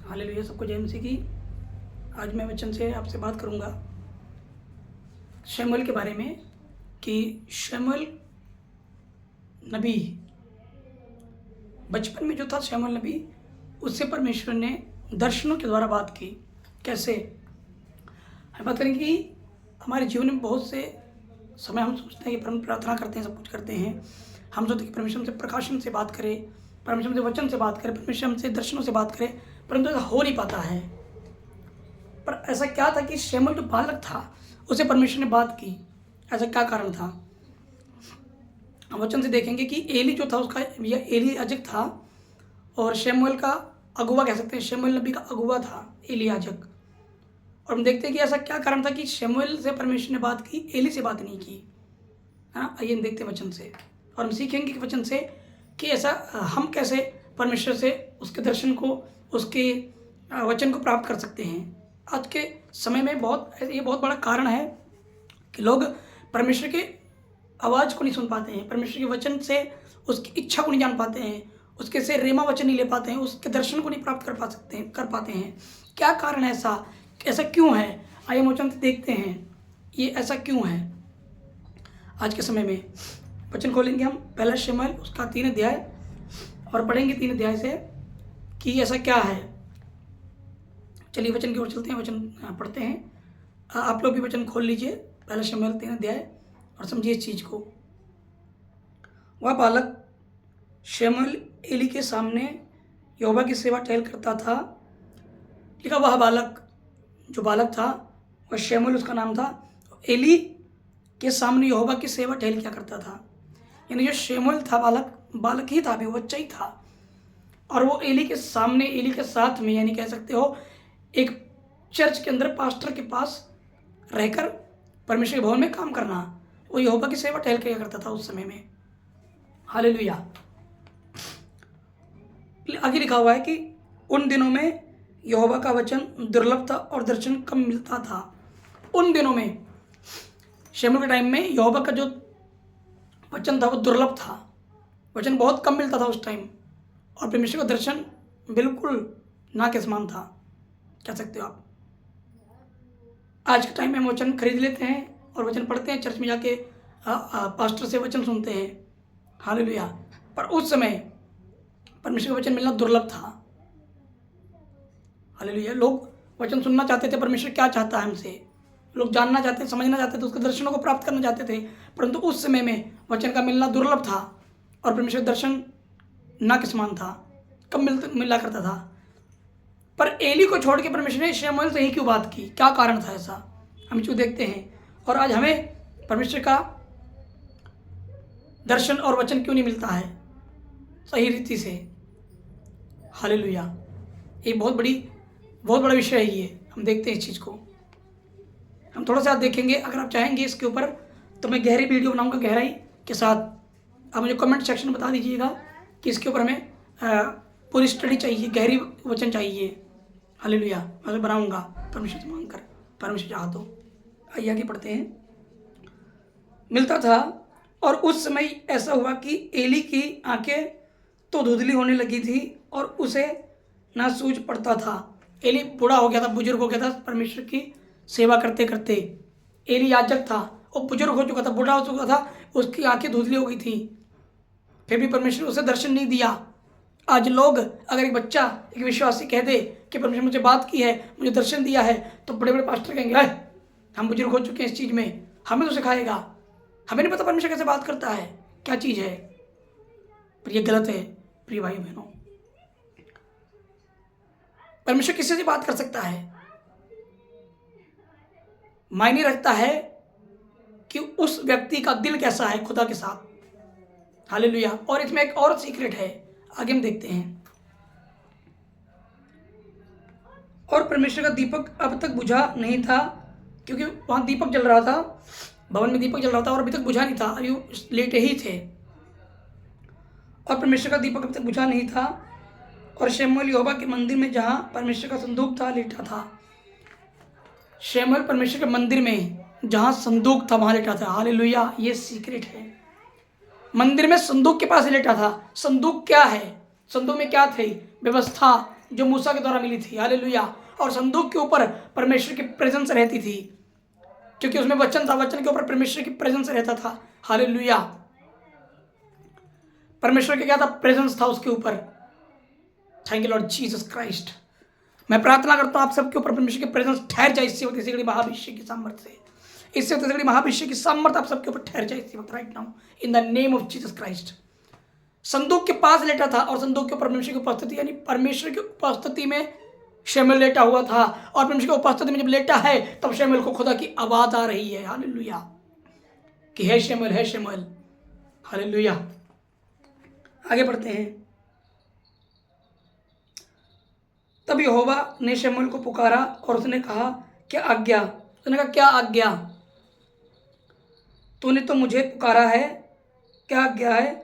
Hallelujah, सबको जय मसीह की। आज मैं वचन से आपसे बात करूंगा शमूएल के बारे में कि शमूएल नबी बचपन में जो था, शमूएल नबी उससे परमेश्वर ने दर्शनों के द्वारा बात की। कैसे? हम बात करेंगे कि हमारे जीवन में बहुत से समय हम सोचते हैं कि हम प्रार्थना करते हैं, सब कुछ करते हैं, हम सोचते हैं कि परमेश्वर हमसे प्रकाशन से बात करे, परमेश्वर हमसे वचन से बात करे, परमेश्वर हमसे दर्शनों से बात करे, परंतु ऐसा हो नहीं पाता है। पर ऐसा क्या था कि शमूएल जो बालक था उसे परमेश्वर ने बात की? ऐसा क्या कारण था? हम वचन से देखेंगे कि एली जो था उसका एली याजक था और शमूएल का अगुवा कह सकते हैं, शमूएल नबी का अगुवा था एली याजक। और हम देखते हैं कि ऐसा क्या कारण था कि शमूएल से परमेश्वर ने बात की, एली से बात नहीं की, है ना। आइए हम देखते हैं वचन से और हम सीखेंगे कि वचन से कि ऐसा हम कैसे परमेश्वर से उसके दर्शन को, उसके वचन को प्राप्त कर सकते हैं। आज के समय में ये बहुत बड़ा कारण है कि लोग परमेश्वर के आवाज़ को नहीं सुन पाते हैं, परमेश्वर के वचन से उसकी इच्छा को नहीं जान पाते हैं, उसके से रेमा वचन नहीं ले पाते हैं, उसके दर्शन को नहीं प्राप्त कर पाते हैं। क्या कारण है ऐसा क्यों है? आइए हम वचन से देखते हैं ये ऐसा क्यों है। आज के समय में वचन खोलेंगे हम पहला शमूएल उसका 3 अध्याय और पढ़ेंगे 3 अध्याय से कि ऐसा क्या है। चलिए वचन की ओर चलते हैं, वचन पढ़ते हैं। आप लोग भी वचन खोल लीजिए, पहला शमूएल 3 अध्याय, और समझिए इस चीज़ को। वह बालक शमूएल एली के सामने यहोवा की सेवा टहल करता था। लिखा वह बालक, जो बालक था वह शमूएल उसका नाम था, एली के सामने यहोवा की सेवा टहल किया करता था। यानी जो शमूएल था बालक ही था, अभी वो बच्चा ही था, और वो एली के सामने, एली के साथ में, यानी कह सकते हो एक चर्च के अंदर पास्टर के पास रहकर परमेश्वर के भवन में काम करना, वो यहोवा की सेवा टहल किया करता था उस समय में। हालेलुया। आगे लिखा हुआ है कि उन दिनों में यहोवा का वचन दुर्लभ था और दर्शन कम मिलता था। उन दिनों में, शमूएल के टाइम में यहोवा का जो वचन था वो दुर्लभ था, वचन बहुत कम मिलता था उस टाइम, और परमेश्वर का दर्शन बिल्कुल ना के समान था, कह सकते हो आप। आज के टाइम में हम वचन खरीद लेते हैं और वचन पढ़ते हैं, चर्च में जाके पास्टर से वचन सुनते हैं। हालेलुया। पर उस समय परमेश्वर का वचन मिलना दुर्लभ था। हालेलुया। लोग वचन सुनना चाहते थे, परमेश्वर क्या चाहता है हमसे, लोग जानना चाहते थे, समझना चाहते थे, उसके दर्शनों को प्राप्त करना चाहते थे, परंतु उस समय में वचन का मिलना दुर्लभ था और परमेश्वर दर्शन ना के समान था, कम मिला करता था। पर एली को छोड़ के परमेश्वर ने शमूएल से ही क्यों बात की? क्या कारण था ऐसा? हम इसको देखते हैं। और आज हमें परमेश्वर का दर्शन और वचन क्यों नहीं मिलता है सही रीति से? हालेलुया। ये बहुत बड़ा विषय है ये। हम देखते हैं इस चीज़ को, हम थोड़ा सा देखेंगे। अगर आप चाहेंगे इसके ऊपर तो मैं गहरी वीडियो बनाऊंगा, गहराई के साथ। आप मुझे कमेंट सेक्शन में बता दीजिएगा कि इसके ऊपर हमें पूरी स्टडी चाहिए, गहरी वचन चाहिए। हालेलुया। मैं बनाऊंगा परमेश्वर से मांग कर, परमेश्वर चाहा तो। आइए आगे पढ़ते हैं। मिलता था, और उस समय ऐसा हुआ कि एली की आंखें तो धुंधली होने लगी थी और उसे ना सूझ पड़ता था। एली बूढ़ा हो गया था, बुजुर्ग हो गया था परमेश्वर की सेवा करते करते। एली याजक था, वो बुजुर्ग हो चुका था, बूढ़ा हो चुका था, उसकी आंखें धुंधली हो गई थी, फिर भी परमेश्वर उसे दर्शन नहीं दिया। आज लोग, अगर एक बच्चा, एक विश्वासी कह दे कि परमेश्वर मुझे बात की है, मुझे दर्शन दिया है, तो बड़े बड़े पास्टर कहेंगे हम बुजुर्ग हो चुके हैं इस चीज़ में, हमें तो सिखाएगा, हमें नहीं पता परमेश्वर कैसे बात करता है, क्या चीज़ है। पर ये गलत है प्रिय भाई बहनों। परमेश्वर किसी से बात कर सकता है, मायने रखता है कि उस व्यक्ति का दिल कैसा है खुदा के साथ। हालेलुया। और इसमें एक और सीक्रेट है, आगे हम देखते हैं। और परमेश्वर का दीपक अब तक बुझा नहीं था, क्योंकि वहाँ दीपक जल रहा था, भवन में दीपक जल रहा था और अभी तक बुझा नहीं था, अभी लेटे ही थे। और परमेश्वर का दीपक अब तक बुझा नहीं था, और शमूएल यहोवा के मंदिर में जहाँ परमेश्वर का संदूक था लेटा था। शमूएल परमेश्वर के मंदिर में जहाँ संदूक था वहाँ लेटा था। हालेलुया। ये सीक्रेट है, मंदिर में संदूक के पास लेटा था। संदूक क्या है? संदूक में क्या थे? व्यवस्था, जो मूसा के द्वारा मिली थी। हालेलुया। और संदूक के ऊपर परमेश्वर की प्रेजेंस रहती थी, क्योंकि उसमें वचन था, वचन के ऊपर परमेश्वर की प्रेजेंस रहता था। हालेलुया। परमेश्वर के क्या था? प्रेजेंस था उसके ऊपर। Thank you Lord Jesus Christ. मैं प्रार्थना करता हूँ आप सबके ऊपर परमेश्वर की प्रेजेंस ठहर जाए इसी वक्त, इसी घड़ी महाभिषेक की सामर्थ से, इससे वक्त घड़ी महाभिषेक की सामर्थ आप सबके ऊपर ठहर जाए इसी वक्त, right now in the name of Jesus Christ. संदूक के पास लेटा था और संदूक के ऊपर परमेश्वर की उपस्थिति, यानी परमेश्वर की उपस्थिति में शमूएल लेटा हुआ था। और परमेश्वर की उपस्थिति में जब लेटा है तब शमूएल को खुदा की आवाज आ रही है। हालेलुया। कि है शमूएल, है शमूएल। हालेलुया। आगे बढ़ते हैं। तब यहोवा ने शमूएल को पुकारा और उसने कहा क्या आज्ञा? उसने कहा क्या आज्ञा? तूने तो मुझे पुकारा है, क्या आज्ञा है?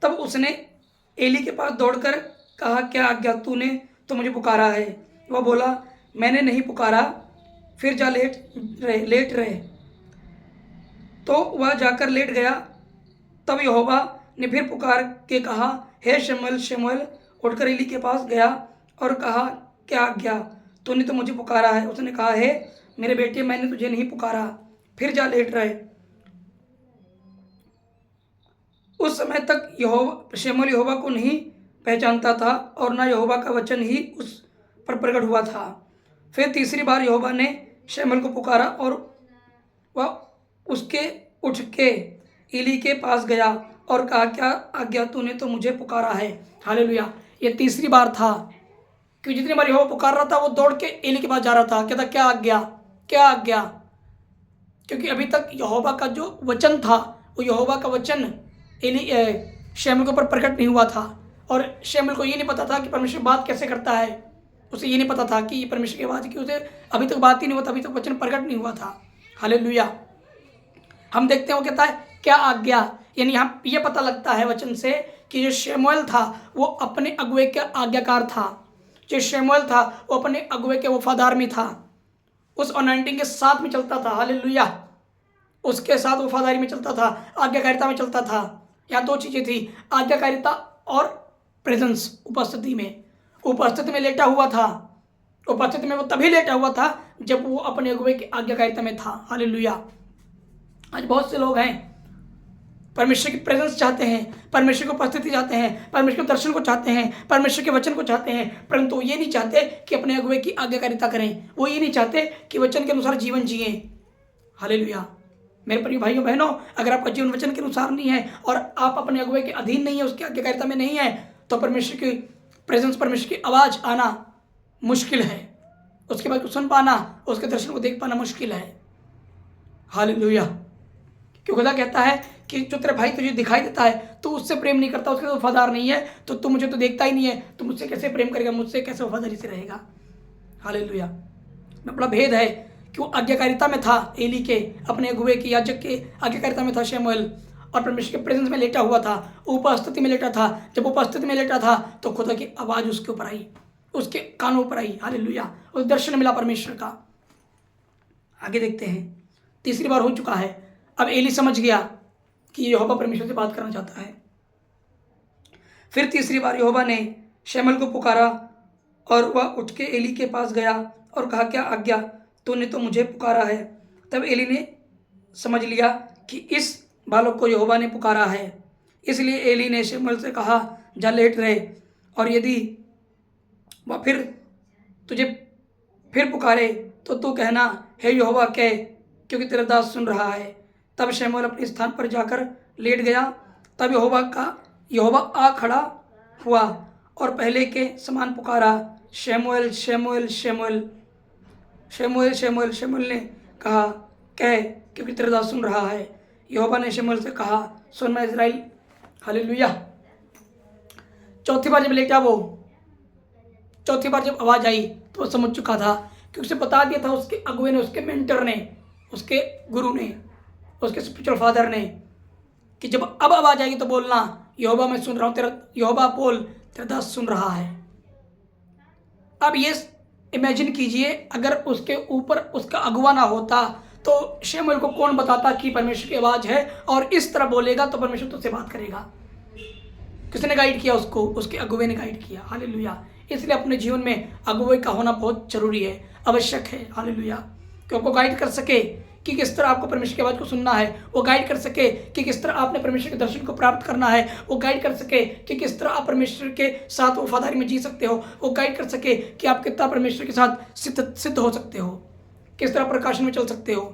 तब उसने एली के पास दौड़कर कहा क्या आज्ञा? तूने तो मुझे पुकारा है। वह बोला मैंने नहीं पुकारा, फिर जा लेट रहे। तो वह जाकर लेट गया। तब यहोवा ने फिर पुकार के कहा हे शमूएल, शमूएल। उठकर एली के पास गया और कहा क्या आज्ञा? तूने तो मुझे पुकारा है। उसने कहा हे मेरे बेटे, मैंने तुझे नहीं पुकारा, फिर जा लेट रहे। उस समय तक शमूएल यहोवा को नहीं पहचानता था और न यहोवा का वचन ही उस पर प्रकट हुआ था। फिर तीसरी बार यहोवा ने शमूएल को पुकारा और वह उसके उठ के एली के पास गया और कहा क्या आज्ञा? तूने तो मुझे पुकारा है। हालेलुया। ये तीसरी बार था, क्योंकि जितनी बार यहोवा पुकार रहा था वो दौड़ के एली के पास जा रहा था, कहता क्या आज्ञा, क्या आज्ञा? क्योंकि अभी तक यहोवा का जो वचन था वो यहोवा का वचन शमूएल के ऊपर प्रकट नहीं हुआ था। और शमूएल को ये नहीं पता था कि परमेश्वर बात कैसे करता है। उसे ये नहीं पता था कि ये परमेश्वर की आवाज़ की, उसे अभी तक बात ही नहीं हुआ था, अभी तक वचन प्रकट नहीं हुआ था। हालेलुया। हम देखते हैं वो कहता है क्या आज्ञा, यानी यहाँ ये पता लगता है वचन से कि जो शमूएल था वो अपने अगुए का आज्ञाकार था। जो शमूएल था वो अपने अगुए के वफादार में था, उस अनॉइंटिंग के साथ में चलता था। हालेलुया। उसके साथ वफादारी में चलता था, आज्ञाकारिता में चलता था। यहाँ दो चीज़ें थी, आज्ञाकारिता और प्रेजेंस। उपस्थिति में लेटा हुआ था। उपस्थिति में वो तभी लेटा हुआ था जब वो अपने अगुए की आज्ञाकारिता में था। हालेलुया। आज बहुत से लोग हैं परमेश्वर की प्रेजेंस चाहते हैं, परमेश्वर की उपस्थिति चाहते हैं, परमेश्वर के दर्शन को चाहते हैं, परमेश्वर के वचन को चाहते हैं, परंतु ये नहीं चाहते कि अपने अगुए की आज्ञाकारिता करें। वो ये नहीं चाहते कि वचन के अनुसार जीवन जिए। हालेलुया। मेरे प्रिय भाइयों बहनों, अगर आपका जीवन वचन के अनुसार नहीं है और आप अपने अगुए के अधीन नहीं है, उसकी आज्ञाकारिता में नहीं है, तो परमेश्वर की प्रेजेंस, परमेश्वर की आवाज़ आना मुश्किल है। उसके बाद सुन पाना, उसके दर्शन को देख पाना मुश्किल है। हालेलुया। क्योंकि खुदा कहता है कि जो तेरे भाई तुझे दिखाई देता है तो उससे प्रेम नहीं करता, उसके तो वफादार नहीं है, तो तू मुझे तो देखता ही नहीं है, तो मुझसे कैसे प्रेम करेगा, मुझसे कैसे वफादारी से रहेगा। हालेलुया। में बड़ा भेद है कि वो आज्ञाकारिता में था, एली के अपने अगुए की याजक के आज्ञाकारिता में था शमूएल, और परमेश्वर के प्रेजेंस में लेटा हुआ था, उपस्थिति में लेटा था। जब उपस्थिति में लेटा था तो खुदा की आवाज़ उसके ऊपर आई, उसके कानों पर आई। हालेलुया। उस दर्शन मिला परमेश्वर का। आगे देखते हैं। तीसरी बार हो चुका है। अब एली समझ गया कि यहोवा परमेश्वर से बात करना चाहता है। फिर तीसरी बार यहोवा ने शमूएल को पुकारा और वह उठ के एली के पास गया और कहा क्या आज्ञा? तूने तो मुझे पुकारा है। तब एली ने समझ लिया कि इस बालक को यहोवा ने पुकारा है, इसलिए एली ने शमूएल से कहा जा लेट रहे, और यदि वह फिर तुझे फिर पुकारे तो तू कहना हे यहोवा कह, क्योंकि तेरा दास सुन रहा है। तब शमूएल अपने स्थान पर जाकर लेट गया। तब यहोवा आ खड़ा हुआ और पहले के समान पुकारा शमूएल, शमूएल, शमूएल। शमूएल, शमूएल। शमूएल ने कहा कह, क्योंकि तेरा दास सुन रहा है। यहोवा ने शमूएल से कहा सुन मैं इस्राएल। हालेलुया। चौथी बार जब लेटा वो, चौथी बार जब आवाज़ आई तो वो समझ चुका था, क्योंकि उसे बता दिया था उसके अगुए ने, उसके मेंटर ने, उसके गुरु ने, उसके स्पिरिचुअल फादर ने, कि जब अब आवाज़ आएगी तो बोलना यहोवा मैं सुन रहा हूँ, तेरा यहोवा बोल, तेरा दास सुन रहा है। अब ये इमेजिन कीजिए अगर उसके ऊपर उसका अगुआ ना होता तो शमूएल को कौन बताता कि परमेश्वर की आवाज़ है और इस तरह बोलेगा तो परमेश्वर तुझसे बात करेगा। किसने गाइड किया उसको? उसके अगुए ने गाइड किया। हालेलुया। इसलिए अपने जीवन में अगुवाई का होना बहुत जरूरी है, आवश्यक है। हालेलुया। कि आपको गाइड कर सके कि किस तरह आपको परमेश्वर की आवाज़ को सुनना है, वो गाइड कर सके कि किस तरह आपने परमेश्वर के दर्शन को प्राप्त करना है, वो गाइड कर सके कि किस तरह आप परमेश्वर के साथ वफादारी में जी सकते हो, वो गाइड कर सके कि आप कितना परमेश्वर के साथ सिद्ध हो सकते हो, किस तरह प्रकाशन में चल सकते हो,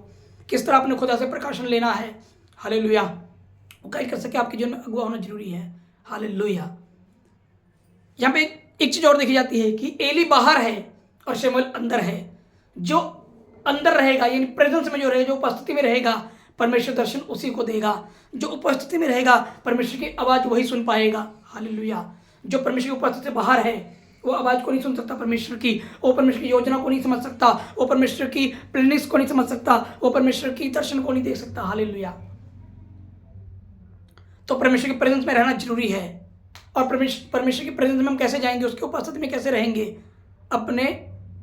किस तरह अपने खुदा से प्रकाशन लेना है। हालेलुया। वो गाइड कर सके। आपके जीवन में अगुवा होना जरूरी है। हालेलुया। यहाँ पे एक चीज और देखी जाती है कि एली बाहर है और शमूएल अंदर है। जो अंदर रहेगा यानी प्रेजेंस में जो रहेगा, जो उपस्थिति में रहेगा, परमेश्वर दर्शन उसी को देगा। जो उपस्थिति में रहेगा परमेश्वर की आवाज़ वही सुन पाएगा। हालेलुया। जो परमेश्वर की उपस्थिति से बाहर है वो आवाज़ को नहीं सुन सकता परमेश्वर की, वो परमेश्वर की योजना को नहीं समझ सकता, वो परमेश्वर की प्लानिंग्स को नहीं समझ सकता, वो परमेश्वर की दर्शन को नहीं देख सकता। हालेलुया। तो परमेश्वर के प्रेजेंस में रहना जरूरी है। और परमेश्वर की प्रेजेंस में हम कैसे जाएंगे, उसके उपस्थिति में कैसे रहेंगे? अपने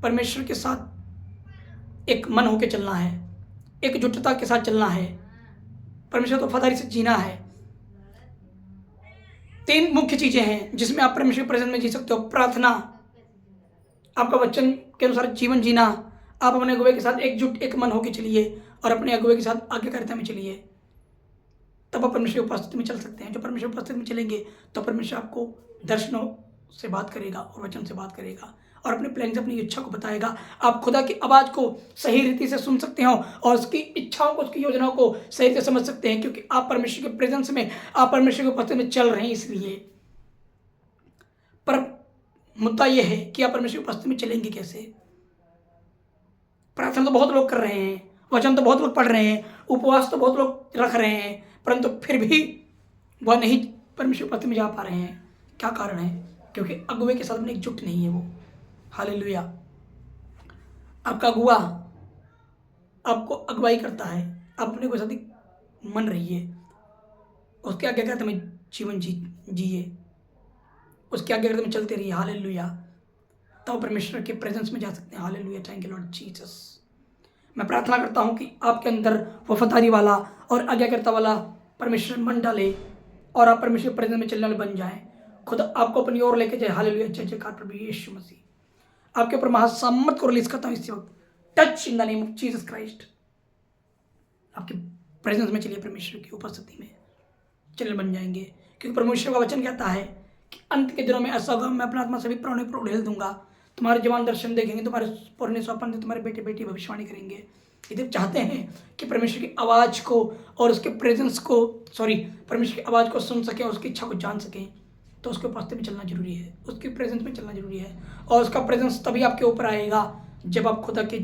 परमेश्वर के साथ एक मन होकर चलना है, एकजुटता के साथ चलना है, परमेश्वर को वफादारी से जीना है। 3 मुख्य चीजें हैं जिसमें आप परमेश्वर के प्रेजेंस में जी सकते हो। प्रार्थना, आपका वचन के अनुसार जीवन जीना, आप अपने अगुवे के साथ एकजुट एक मन होकर चलिए और अपने अगुवे के साथ आज्ञाकारिता में चलिए, तब आप परमेश्वर की उपस्थिति में चल सकते हैं। जो परमेश्वर की उपस्थिति में चलेंगे तो परमेश्वर आपको दर्शनों से बात करेगा और वचन से बात करेगा और अपने प्लान से अपनी इच्छा को बताएगा। आप खुदा की आवाज़ को सही रीति से सुन सकते हो और उसकी इच्छाओं को, उसकी योजनाओं को सही रीति से समझ सकते हैं, क्योंकि आप परमेश्वर के प्रेजेंस में, आप परमेश्वर की उपस्थिति में चल रहे हैं। इसलिए पर मुद्दा यह है कि आप परमेश्वर की उपस्थिति में चलेंगे कैसे। प्रार्थना तो बहुत लोग कर रहे हैं, वचन तो बहुत लोग पढ़ रहे हैं, उपवास तो बहुत लोग रख रहे हैं, परंतु फिर भी वह नहीं परमेश्वर की उपस्थिति में जा पा रहे हैं। क्या कारण है? क्योंकि अगुवे के साथ में एकजुट नहीं है वो। हालेलुया। आपका अगुआ आपको अगुवाई करता है, अपने को साथ मन रहिए, उसके आज्ञाकारिता में जीवन जिए, उसके आज्ञाकारिता में चलते रहिए। हालेलुया। तब परमेश्वर के प्रेजेंस में जा सकते हैं। Hallelujah. Thank you Lord Jesus. मैं प्रार्थना करता हूँ कि आपके अंदर वफादारी वाला और आज्ञाकारिता वाला परमेश्वर मन डाले और आप परमेश्वर के प्रेजेंस में चलने वाले बन जाएं। खुद आपको अपनी ओर लेके जाए। हालेलुया। जय जयकार प्रभु यीशु मसीह। आपके ऊपर महासामर्थ को रिलीज करता हूँ इसी वक्त। Touch in the name of Jesus Christ. आपके प्रेजेंस में चलिए, परमेश्वर की उपस्थिति में चलने बन जाएंगे, क्योंकि परमेश्वर का वचन कहता है कि अंत के दिनों में ऐसा होगा, मैं अपना आत्मा सभी प्राणियों पर उड़ेल दूंगा, तुम्हारे जवान दर्शन देखेंगे, तुम्हारे पुरने स्वप्न, तुम्हारे बेटे बेटी भविष्यवाणी करेंगे। यदि आप चाहते हैं कि परमेश्वर की आवाज़ को और उसके प्रेजेंस को परमेश्वर की आवाज़ को सुन सकें, उसकी इच्छा को जान सकें, तो उसके उपस्थिति में चलना जरूरी है, उसके प्रेजेंस में चलना जरूरी है। और उसका प्रेजेंस तभी आपके ऊपर आएगा जब आप खुदा के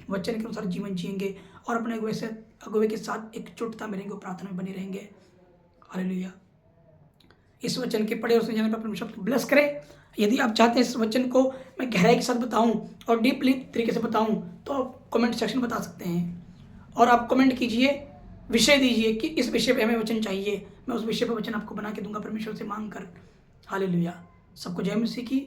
वचन के अनुसार जीवन जिएंगे और अपने अगुवे के साथ एकजुटता में रहेंगे, प्रार्थना में बने रहेंगे। हालेलुया। इस वचन के पढ़े और समझने पर परमेश्वर आपको ब्लेस करे। यदि आप चाहते हैं इस वचन को मैं गहराई के साथ बताऊं और डीपली तरीके से बताऊं, तो आप कमेंट सेक्शन में बता सकते हैं और आप कमेंट कीजिए, विषय दीजिए कि इस विषय पे हमें वचन चाहिए, मैं उस विषय पर वचन आपको बना के दूंगा परमेश्वर से मांग कर। हालेलुया। सबको जय मसीह की।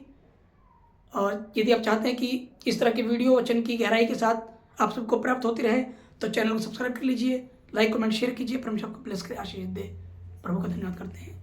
और यदि आप चाहते हैं कि इस तरह की वीडियो वचन की गहराई के साथ आप सबको प्राप्त होती रहे, तो चैनल को सब्सक्राइब कर लीजिए, लाइक कमेंट शेयर कीजिए। परमेश्वर आपको ब्लेस करे, आशीष दे। प्रभु का धन्यवाद करते हैं।